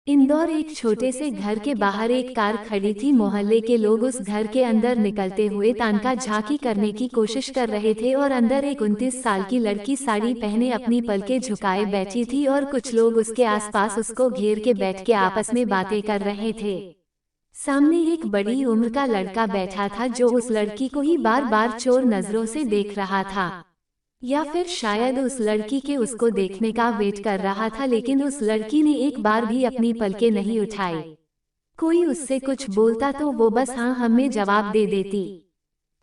इंदौर एक छोटे से घर के बाहर एक कार खड़ी थी। मोहल्ले के लोग उस घर के अंदर निकलते हुए तानका झांकी करने की कोशिश कर रहे थे और अंदर एक 29 साल की लड़की साड़ी पहने अपनी पलकें झुकाए बैठी थी और कुछ लोग उसके आसपास उसको घेर के बैठ के आपस में बातें कर रहे थे। सामने एक बड़ी उम्र का लड़का बैठा था जो उस लड़की को ही बार बार चोर नजरों से देख रहा था, या फिर शायद उस लड़की के उसको देखने का वेट कर रहा था, लेकिन उस लड़की ने एक बार भी अपनी पलकें नहीं उठाई। कोई उससे कुछ बोलता तो वो बस हाँ हमें जवाब दे देती।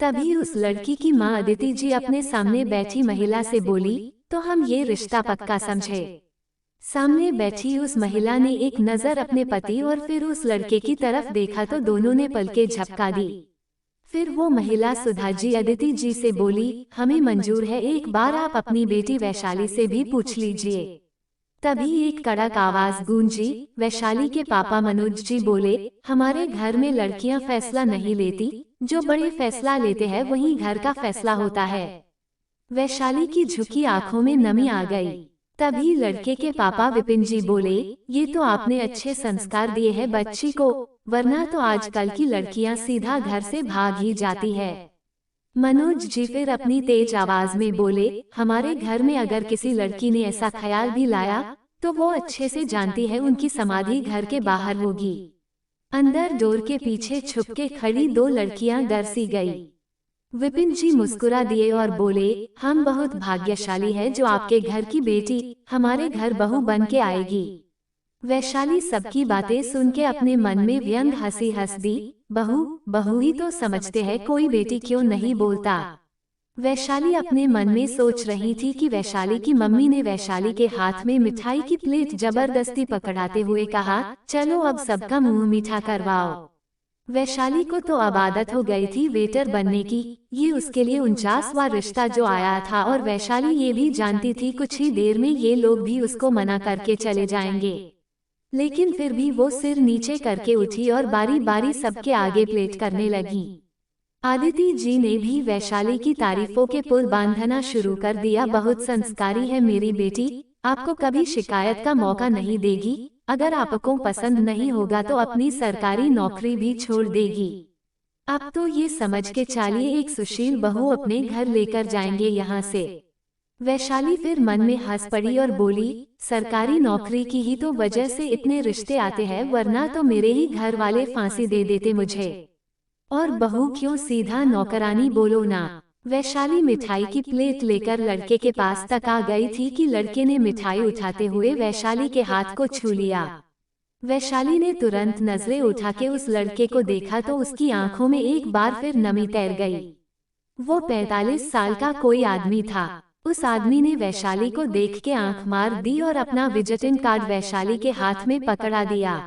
तभी उस लड़की की माँ अदिति जी अपने सामने बैठी महिला से बोली, तो हम ये रिश्ता पक्का समझे। सामने बैठी उस महिला ने एक नजर अपने पति और फिर उस लड़के की तरफ देखा तो दोनों ने पलकें झपका दी। फिर वो महिला सुधा जी अदिति जी से बोली, हमें मंजूर है, एक बार आप अपनी बेटी वैशाली से भी पूछ लीजिए। तभी एक कड़क आवाज गूंजी। वैशाली के पापा मनोज जी बोले, हमारे घर में लड़कियां फैसला नहीं लेती, जो बड़े फैसला लेते हैं वही घर का फैसला होता है। वैशाली की झुकी आंखों में नमी आ गई। तभी लड़के के पापा विपिन जी बोले, ये तो आपने अच्छे संस्कार दिए हैं बच्ची को, वरना तो आजकल की लड़कियां सीधा घर से भाग ही जाती है। मनोज जी फिर अपनी तेज आवाज में बोले, हमारे घर में अगर किसी लड़की ने ऐसा ख्याल भी लाया तो वो अच्छे से जानती है उनकी समाधि घर के बाहर होगी। अंदर डोर के पीछे छुप के खड़ी दो लड़कियां डर सी गई। विपिन जी मुस्कुरा दिए और बोले, हम बहुत भाग्यशाली है जो आपके घर की बेटी हमारे घर बहू बन के आएगी। वैशाली सबकी बातें सुन के अपने मन में व्यंग हंसी हंस दी। बहू बहू ही तो समझते हैं, कोई बेटी क्यों नहीं बोलता। वैशाली अपने मन में सोच रही थी कि वैशाली की मम्मी ने वैशाली के हाथ में मिठाई की प्लेट जबरदस्ती पकड़ाते हुए कहा, चलो अब सबका मुंह मीठा करवाओ। वैशाली को तो अब आदत हो गई थी वेटर बनने की। ये उसके लिए 49वां रिश्ता जो आया था और वैशाली ये भी जानती थी कुछ ही देर में ये लोग भी उसको मना करके चले जाएंगे, लेकिन फिर भी वो सिर नीचे करके उठी और बारी बारी सबके आगे प्लेट करने लगी। आदिति जी ने भी वैशाली की तारीफों के पुल बांधना शुरू कर दिया। बहुत संस्कारी है मेरी बेटी, आपको कभी शिकायत का मौका नहीं देगी, अगर आपको पसंद नहीं होगा तो अपनी सरकारी नौकरी भी छोड़ देगी। अब तो ये समझ के चलिए एक सुशील बहू अपने घर लेकर जाएंगे यहाँ से। वैशाली फिर मन में हंस पड़ी और बोली, सरकारी नौकरी की ही तो वजह से इतने रिश्ते आते हैं, वरना तो मेरे ही घर वाले फांसी दे देते मुझे। और बहू क्यों, सीधा नौकरानी बोलो ना। वैशाली मिठाई की प्लेट लेकर लड़के के पास तक आ गई थी कि लड़के ने मिठाई उठाते हुए वैशाली के हाथ को छू लिया। वैशाली ने तुरंत नजरें उठा के उस लड़के को देखा तो उसकी आंखों में एक बार फिर नमी तैर गई। वो 45 साल का कोई आदमी था। उस आदमी ने वैशाली को देख के आंख मार दी और अपना विजिटिंग कार्ड वैशाली के हाथ में पकड़ा दिया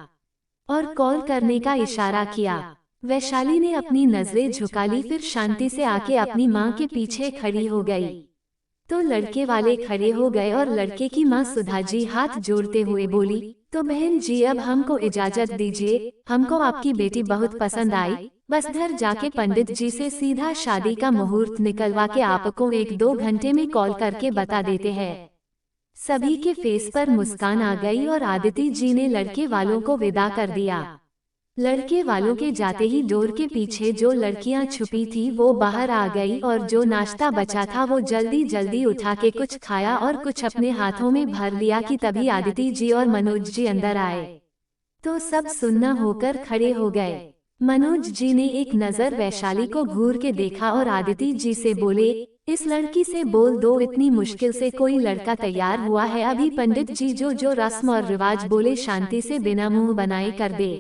और कॉल करने का इशारा किया। वैशाली ने अपनी नजरें झुका ली, फिर शांति से आके अपनी माँ के पीछे खड़ी हो गई। तो लड़के वाले खड़े हो गए और लड़के की माँ सुधा जी हाथ जोड़ते हुए बोली, तो बहन जी अब हमको इजाजत दीजिए, हमको आपकी बेटी बहुत पसंद आई, बस घर जाके पंडित जी से सीधा शादी का मुहूर्त निकलवा के आपको 1-2 घंटे में कॉल करके बता देते हैं। सभी के फेस पर मुस्कान आ गई और आदिति जी ने लड़के वालों को विदा कर दिया। लड़के वालों के जाते ही डोर के पीछे जो लड़कियां छुपी थी वो बाहर आ गई और जो नाश्ता बचा था वो जल्दी जल्दी उठा के कुछ खाया और कुछ अपने हाथों में भर लिया कि तभी आदिति जी और मनोज जी अंदर आए तो सब सुन्ना होकर खड़े हो गए। मनोज जी ने एक नजर वैशाली को घूर के देखा और आदिति जी से बोले, इस लड़की से बोल दो इतनी मुश्किल से कोई लड़का तैयार हुआ है, अभी पंडित जी जो जो रस्म और रिवाज बोले शांति से बिना मुंह बनाए कर दे।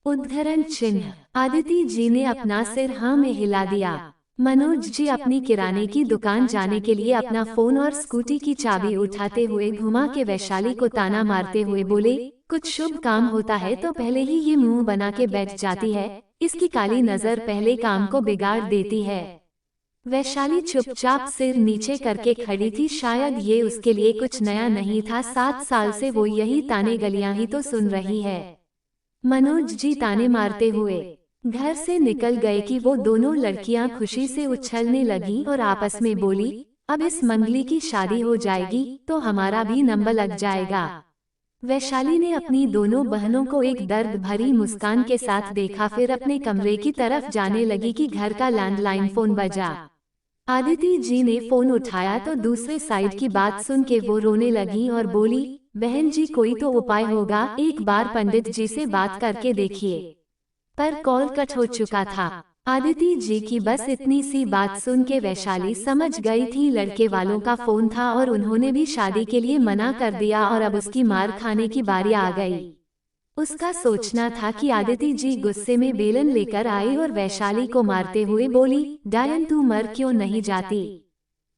उद्धरण चिन्ह। आदिति जी ने अपना सिर हाँ में हिला दिया। मनोज जी अपनी किराने की दुकान जाने के लिए अपना फोन और स्कूटी की चाबी उठाते हुए घुमा के वैशाली को ताना मारते हुए बोले, कुछ शुभ काम होता है तो पहले ही ये मुंह बना के बैठ जाती है, इसकी काली नजर पहले काम को बिगाड़ देती है। वैशाली चुपचाप सिर नीचे करके खड़ी थी, शायद ये उसके लिए कुछ नया नहीं था, 7 साल से वो यही ताने गलियां ही तो सुन रही है। मनोज जी ताने मारते हुए घर से निकल गए कि वो दोनों लड़कियां खुशी से उछलने लगी और आपस में बोली, अब इस मंगली की शादी हो जाएगी तो हमारा भी नंबर लग जाएगा। वैशाली ने अपनी दोनों बहनों को एक दर्द भरी मुस्कान के साथ देखा, फिर अपने कमरे की तरफ जाने लगी कि घर का लैंडलाइन फोन बजा। आदिति जी ने फोन उठाया तो दूसरे साइड की बात सुन के वो रोने लगी और बोली, बहन जी कोई तो उपाय होगा, एक बार पंडित जी से बात करके देखिए। पर कॉल कट हो चुका था। आदिति जी की बस इतनी सी बात सुन के वैशाली समझ गई थी लड़के वालों का फोन था और उन्होंने भी शादी के लिए मना कर दिया और अब उसकी मार खाने की बारी आ गई। उसका सोचना था कि आदिति जी गुस्से में बेलन लेकर आई और वैशाली को मारते हुए बोली, डायन तू मर क्यों नहीं जाती?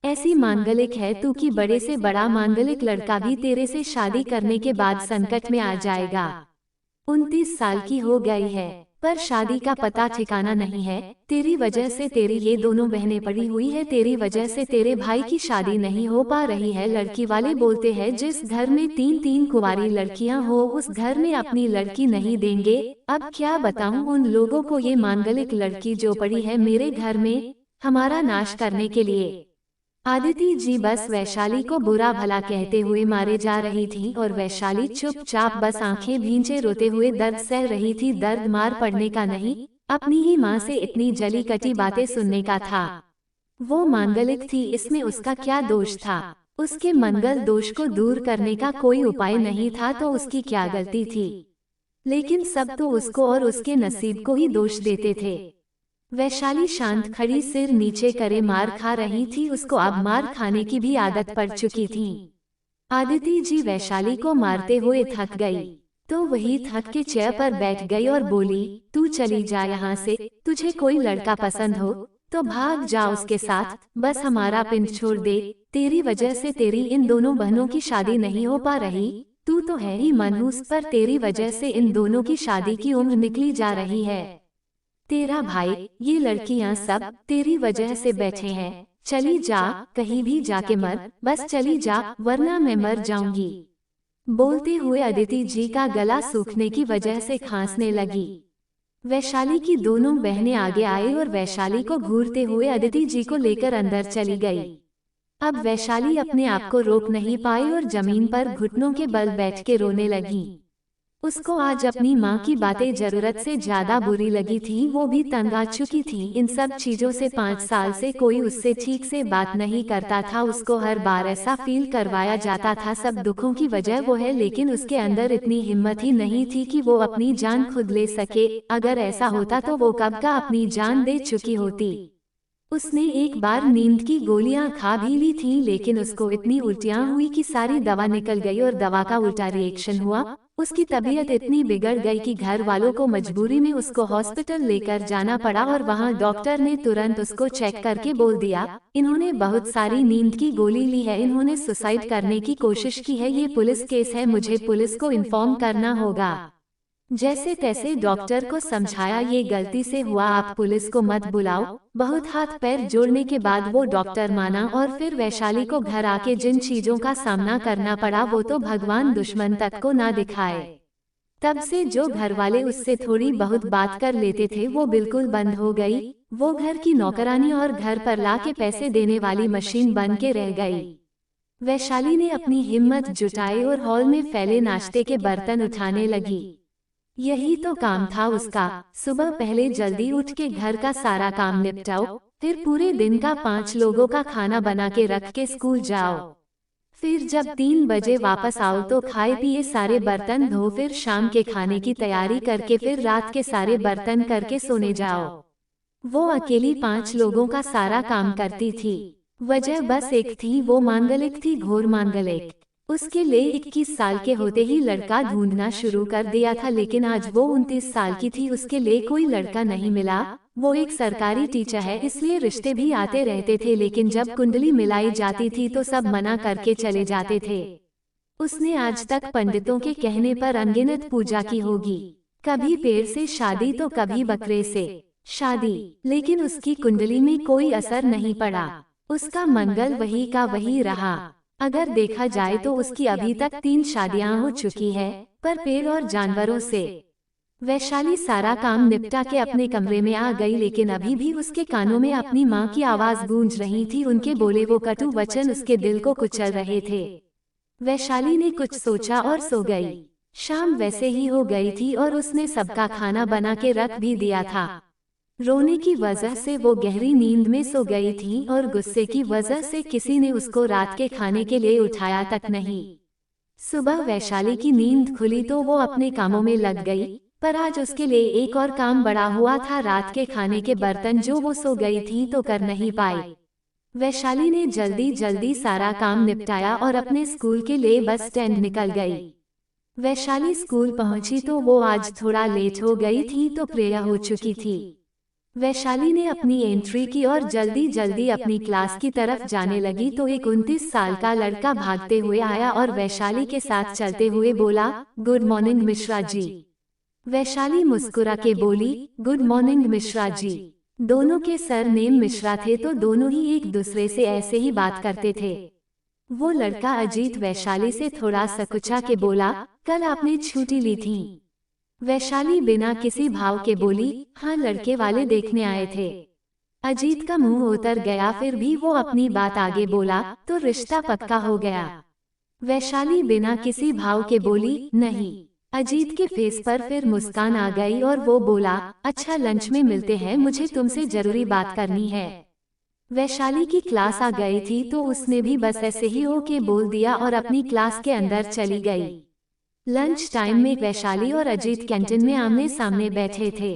ऐसी मांगलिक है तू कि बड़े से बड़ा मांगलिक लड़का भी तेरे से शादी करने के बाद संकट में आ जाएगा। 29 साल की हो गई है पर शादी का पता ठिकाना नहीं है। तेरी वजह से तेरी ये दोनों बहनें पड़ी हुई है, तेरी वजह से तेरे भाई की शादी नहीं हो पा रही है। लड़की वाले बोलते हैं जिस घर में 3-3 कुंवारी लड़कियां हो उस घर में अपनी लड़की नहीं देंगे। अब क्या बताऊं उन लोगों को, ये मांगलिक लड़की जो पड़ी है मेरे घर में हमारा नाश करने के लिए। आदिति जी बस वैशाली को बुरा भला कहते हुए मारे जा रही थी और वैशाली चुपचाप बस आंखें भींचे रोते हुए दर्द सह रही थी। दर्द मार पड़ने का नहीं, अपनी ही माँ से इतनी जली कटी बातें सुनने का था। वो मांगलिक थी, इसमें उसका क्या दोष था? उसके मंगल दोष को दूर करने का कोई उपाय नहीं था तो उसकी क्या गलती थी? लेकिन सब तो उसको और उसके नसीब को ही दोष देते थे। वैशाली शांत खड़ी सिर नीचे करे मार खा रही थी, उसको अब मार खाने की भी आदत पड़ चुकी थी। आदिति जी वैशाली को मारते हुए थक गई तो वही थक के चेयर पर बैठ गई और बोली, तू चली जा यहाँ से, तुझे कोई लड़का पसंद हो तो भाग जा उसके साथ, बस हमारा पिंड छोड़ दे। तेरी वजह से तेरी इन दोनों बहनों की शादी नहीं हो पा रही। तू तो है ही मनहूस, पर तेरी वजह से इन दोनों की शादी की उम्र निकली जा रही है। तेरा भाई, ये लड़कियां सब तेरी वजह से बैठे हैं। चली जा, कहीं भी जाके मर, बस चली जा वरना मैं मर जाऊंगी। बोलते हुए अदिति जी का गला सूखने की वजह से खांसने लगी। वैशाली की दोनों बहनें आगे आई और वैशाली को घूरते हुए अदिति जी को लेकर अंदर चली गई। अब वैशाली अपने आप को रोक नहीं पाई और जमीन पर घुटनों के बल बैठ के रोने लगी। उसको आज अपनी माँ की बातें जरूरत से ज्यादा बुरी लगी थी। वो भी तंग आ चुकी थी इन सब चीजों से। 5 साल से कोई उससे ठीक से बात नहीं करता था। उसको हर बार ऐसा फील करवाया जाता था सब दुखों की वजह वो है, लेकिन उसके अंदर इतनी हिम्मत ही नहीं थी कि वो अपनी जान खुद ले सके। अगर ऐसा होता तो वो कब का अपनी जान दे चुकी होती। उसने एक बार नींद की गोलियां खा भी ली थी, लेकिन उसको इतनी उल्टियां हुई कि सारी दवा निकल गई और दवा का उल्टा रिएक्शन हुआ। उसकी तबीयत इतनी बिगड़ गई कि घर वालों को मजबूरी में उसको हॉस्पिटल लेकर जाना पड़ा और वहां डॉक्टर ने तुरंत उसको चेक करके बोल दिया, इन्होंने बहुत सारी नींद की गोली ली है, इन्होंने सुसाइड करने की कोशिश की है, ये पुलिस केस है, मुझे पुलिस को इन्फॉर्म करना होगा। जैसे तैसे डॉक्टर को समझाया ये गलती से हुआ, आप पुलिस को मत बुलाओ। बहुत हाथ पैर जोड़ने के बाद वो डॉक्टर माना और फिर वैशाली को घर आके जिन चीजों का सामना करना पड़ा वो तो भगवान दुश्मन तक को ना दिखाए। तब से जो घर वाले उससे थोड़ी बहुत बात कर लेते थे वो बिल्कुल बंद हो गई। वो घर की नौकरानी और घर पर ला के पैसे देने वाली मशीन बन के रह गई। वैशाली ने अपनी हिम्मत जुटाई और हॉल में फैले नाश्ते के बर्तन उठाने लगी। यही तो काम था उसका। सुबह पहले जल्दी उठ के घर का सारा काम निपटाओ, फिर पूरे दिन का 5 लोगों का खाना बना के रख के स्कूल जाओ। फिर जब 3 बजे वापस आओ तो खाए पिए सारे बर्तन धो, फिर शाम के खाने की तैयारी करके फिर रात के सारे बर्तन करके सोने जाओ। वो अकेली 5 लोगों का सारा काम करती थी। वजह बस एक थी, वो मांगलिक थी, घोर मांगलिक। उसके लिए 21 साल के होते ही लड़का ढूंढना शुरू कर दिया था, लेकिन आज वो 29 साल की थी, उसके लिए कोई लड़का नहीं मिला। वो एक सरकारी टीचर है इसलिए रिश्ते भी आते रहते थे, लेकिन जब कुंडली मिलाई जाती थी तो सब मना करके चले जाते थे। उसने आज तक पंडितों के कहने पर अनगिनत पूजा की होगी, कभी पेड़ से शादी तो कभी बकरे से शादी, लेकिन उसकी कुंडली में कोई असर नहीं पड़ा। उसका मंगल वही का वही रहा। अगर देखा जाए तो उसकी अभी तक 3 शादियां हो चुकी है, पर पेड़ और जानवरों से। वैशाली सारा काम निपटा के अपने कमरे में आ गई, लेकिन अभी भी उसके कानों में अपनी माँ की आवाज गूंज रही थी। उनके बोले वो कटु वचन उसके दिल को कुचल रहे थे। वैशाली ने कुछ सोचा और सो गई। शाम वैसे ही हो गई थी और उसने सबका खाना बना के रख भी दिया था। रोने की वजह से वो गहरी नींद में सो गई थी और गुस्से की वजह से किसी ने उसको रात के खाने के लिए उठाया तक नहीं। सुबह वैशाली की नींद खुली तो वो अपने कामों में लग गई, पर आज उसके लिए एक और काम बड़ा हुआ था। रात के खाने के बर्तन जो वो सो गई थी तो कर नहीं पाई। वैशाली ने जल्दी जल्दी सारा काम निपटाया और अपने स्कूल के लिए बस स्टैंड निकल गई। वैशाली स्कूल पहुंची तो वो आज थोड़ा लेट हो गई थी तो प्रेयर हो चुकी थी। वैशाली ने अपनी एंट्री की और जल्दी जल्दी अपनी क्लास की तरफ जाने लगी तो एक 29 साल का लड़का भागते हुए आया और वैशाली के साथ चलते हुए बोला, गुड मॉर्निंग मिश्रा जी। वैशाली मुस्कुरा के बोली, गुड मॉर्निंग मिश्रा जी। दोनों के सरनेम मिश्रा थे तो दोनों ही एक दूसरे से ऐसे ही बात करते थे। वो लड़का अजीत वैशाली से थोड़ा सकुचा के बोला, कल आपने छुट्टी ली थी। वैशाली बिना किसी भाव के बोली, हाँ लड़के वाले देखने आए थे। अजीत का मुंह उतर गया, फिर भी वो अपनी बात आगे बोला, तो रिश्ता पक्का हो गया। वैशाली बिना किसी भाव के बोली, नहीं। अजीत के फेस पर फिर मुस्कान आ गई और वो बोला, अच्छा लंच में मिलते हैं, मुझे तुमसे जरूरी बात करनी है। वैशाली की क्लास आ गई थी तो उसने भी बस ऐसे ही ओके बोल दिया और अपनी क्लास के अंदर चली गई। लंच टाइम में वैशाली और अजीत कैंटीन में आमने सामने बैठे थे।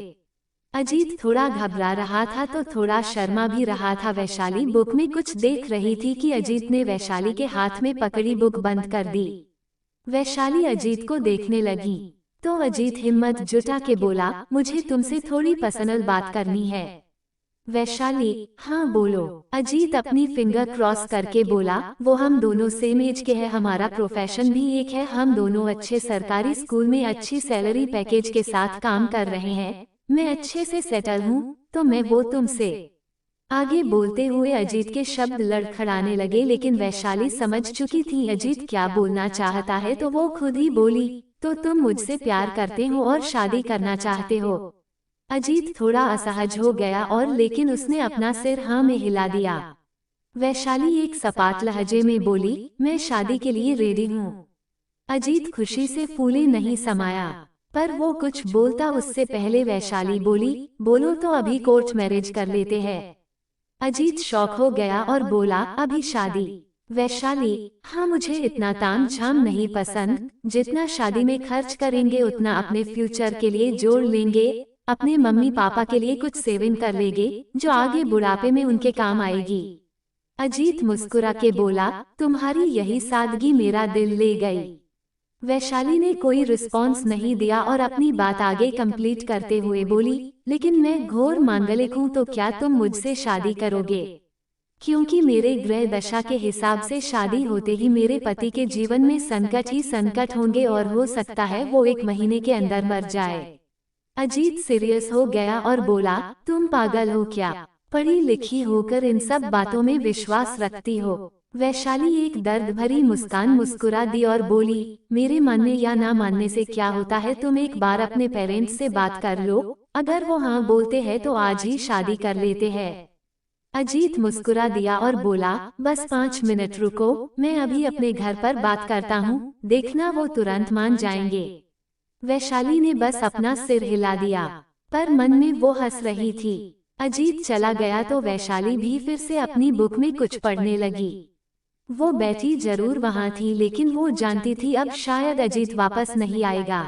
अजीत थोड़ा घबरा रहा था तो थोड़ा शर्मा भी रहा था। वैशाली बुक में कुछ देख रही थी कि अजीत ने वैशाली के हाथ में पकड़ी बुक बंद कर दी। वैशाली अजीत को देखने लगी तो अजीत हिम्मत जुटा के बोला, मुझे तुमसे थोड़ी पर्सनल बात करनी है। वैशाली, हाँ बोलो। अजीत अपनी फिंगर क्रॉस करके बोला, वो हम दोनों सेम एज के हैं, हमारा प्रोफेशन भी एक है, हम दोनों अच्छे सरकारी स्कूल में अच्छी सैलरी पैकेज के साथ काम कर रहे हैं, मैं अच्छे से सेटल हूँ, तो मैं वो तुमसे। आगे बोलते हुए अजीत के शब्द लड़खड़ाने लगे, लेकिन वैशाली समझ चुकी थी अजीत क्या बोलना चाहता है तो वो खुद ही बोली, तो तुम मुझसे प्यार करते हो और शादी करना चाहते हो। अजीत थोड़ा असहज हो गया और लेकिन उसने अपना सिर हाँ में हिला दिया। वैशाली एक सपाट लहजे में बोली, मैं शादी के लिए रेडी हूँ। अजीत खुशी से फूले नहीं समाया, पर वो कुछ बोलता उससे पहले वैशाली बोली, बोलो तो अभी कोर्ट मैरिज कर लेते हैं। अजीत शॉक हो गया और बोला, अभी शादी? वैशाली, हाँ मुझे इतना ताम झाम नहीं पसंद, जितना शादी में खर्च करेंगे उतना अपने फ्यूचर के लिए जोड़ लेंगे, अपने मम्मी पापा के लिए कुछ सेविंग कर लेंगे जो आगे बुढ़ापे में उनके काम आएगी। अजीत मुस्कुरा के बोला, तुम्हारी यही सादगी मेरा दिल ले गई। वैशाली ने कोई रिस्पॉन्स नहीं दिया और अपनी बात आगे कंप्लीट करते हुए बोली, लेकिन मैं घोर मांगलिक हूँ, तो क्या तुम मुझसे शादी करोगे? क्योंकि मेरे ग्रह दशा के हिसाब से शादी होते ही मेरे पति के जीवन में संकट ही संकट होंगे और हो सकता है वो 1 महीने के अंदर मर जाए। अजीत सीरियस हो गया और बोला, तुम पागल हो क्या? पढ़ी लिखी होकर इन सब बातों में विश्वास रखती हो? वैशाली एक दर्द भरी मुस्कान मुस्कुरा दी और बोली, मेरे मानने या ना मानने से क्या होता है, तुम एक बार अपने पेरेंट्स से बात कर लो, अगर वो हाँ बोलते हैं तो आज ही शादी कर लेते हैं। अजीत मुस्कुरा दिया और बोला, बस 5 मिनट रुको, मैं अभी अपने घर पर बात करता हूँ, देखना वो तुरंत मान जाएंगे। वैशाली ने बस अपना सिर हिला दिया, पर मन में वो हंस रही थी। अजीत चला गया तो वैशाली भी फिर से अपनी बुक में कुछ पढ़ने लगी। वो बैठी जरूर वहाँ थी, लेकिन वो जानती थी अब शायद अजीत वापस नहीं आएगा।